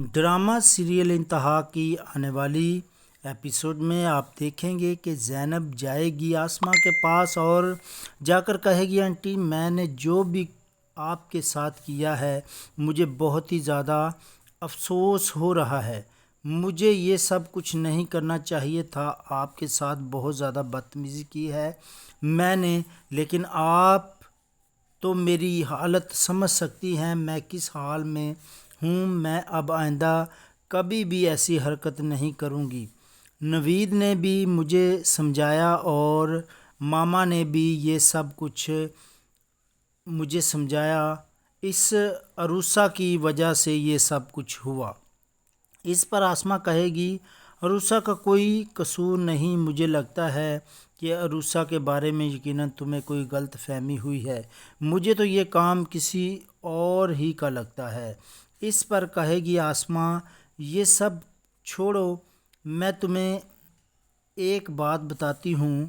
Drama serial انتہا کی آنے والی ایپیسوڈ میں آپ دیکھیں گے کہ زینب جائے گی آسماں کے پاس اور جا کر کہے گی، آنٹی میں نے جو بھی آپ کے ساتھ کیا ہے مجھے بہت ہی زیادہ افسوس ہو رہا ہے، مجھے یہ سب کچھ نہیں کرنا چاہیے تھا، آپ کے ساتھ بہت زیادہ بدتمیزی کی ہے میں نے، لیکن آپ تو میری حالت سمجھ سکتی ہیں میں کس حال میں ہوں، میں اب آئندہ کبھی بھی ایسی حرکت نہیں کروں گی۔ نوید نے بھی مجھے سمجھایا اور ماما نے بھی یہ سب کچھ مجھے سمجھایا، اس عروسہ کی وجہ سے یہ سب کچھ ہوا۔ اس پر آسماں کہے گی، عروسہ کا کوئی قصور نہیں، مجھے لگتا ہے کہ عروسہ کے بارے میں یقیناً تمہیں کوئی غلط فہمی ہوئی ہے، مجھے تو یہ کام کسی اور ہی کا لگتا ہے۔ اس پر کہے گی آسماں، یہ سب چھوڑو، میں تمہیں ایک بات بتاتی ہوں،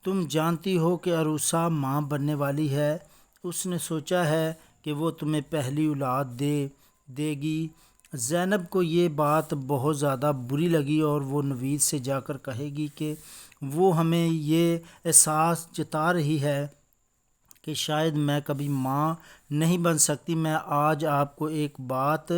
تم جانتی ہو کہ عروسہ ماں بننے والی ہے، اس نے سوچا ہے کہ وہ تمہیں پہلی اولاد دے گی۔ زینب کو یہ بات بہت زیادہ بری لگی اور وہ نوید سے جا کر کہے گی کہ وہ ہمیں یہ احساس جتا رہی ہے کہ شاید میں کبھی ماں نہیں بن سکتی۔ میں آج آپ کو ایک بات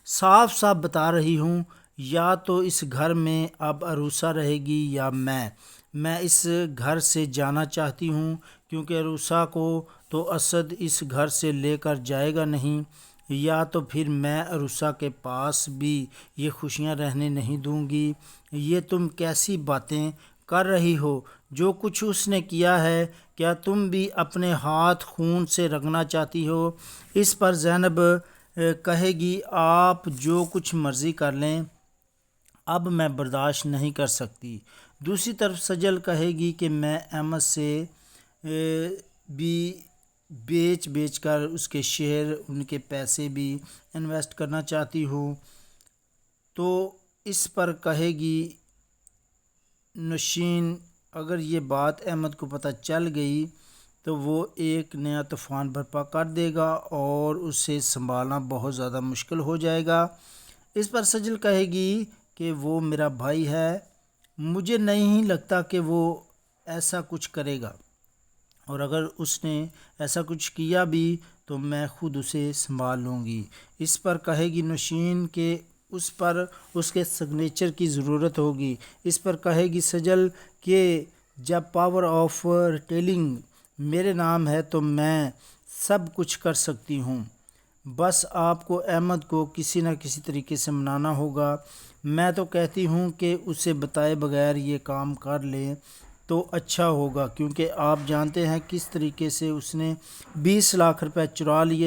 صاف صاف بتا رہی ہوں، یا تو اس گھر میں اب عروسہ رہے گی یا میں اس گھر سے جانا چاہتی ہوں، کیونکہ عروسہ کو تو اسد اس گھر سے لے کر جائے گا نہیں، یا تو پھر میں عروسہ کے پاس بھی یہ خوشیاں رہنے نہیں دوں گی۔ یہ تم کیسی باتیں کر رہی ہو؟ جو کچھ اس نے کیا ہے کیا تم بھی اپنے ہاتھ خون سے رنگنا چاہتی ہو؟ اس پر زینب کہے گی، آپ جو کچھ مرضی کر لیں، اب میں برداشت نہیں کر سکتی۔ دوسری طرف سجل کہے گی کہ میں احمد سے بھی بیچ کر اس کے شیئر، ان کے پیسے بھی انویسٹ کرنا چاہتی ہوں۔ تو اس پر کہے گی نوشین، اگر یہ بات احمد کو پتہ چل گئی تو وہ ایک نیا طوفان برپا کر دے گا اور اسے سنبھالنا بہت زیادہ مشکل ہو جائے گا۔ اس پر سجل کہے گی کہ وہ میرا بھائی ہے، مجھے نہیں لگتا کہ وہ ایسا کچھ کرے گا، اور اگر اس نے ایسا کچھ کیا بھی تو میں خود اسے سنبھال لوں گی۔ اس پر کہے گی نوشین کہ اس پر اس کے سگنیچر کی ضرورت ہوگی۔ اس پر کہے گی سجل کہ جب پاور آف ریٹیلنگ میرے نام ہے تو میں سب کچھ کر سکتی ہوں، بس آپ کو احمد کو کسی نہ کسی طریقے سے منانا ہوگا۔ میں تو کہتی ہوں کہ اسے بتائے بغیر یہ کام کر لیں تو اچھا ہوگا، کیونکہ آپ جانتے ہیں کس طریقے سے اس نے 20 لاکھ روپے چرا لیے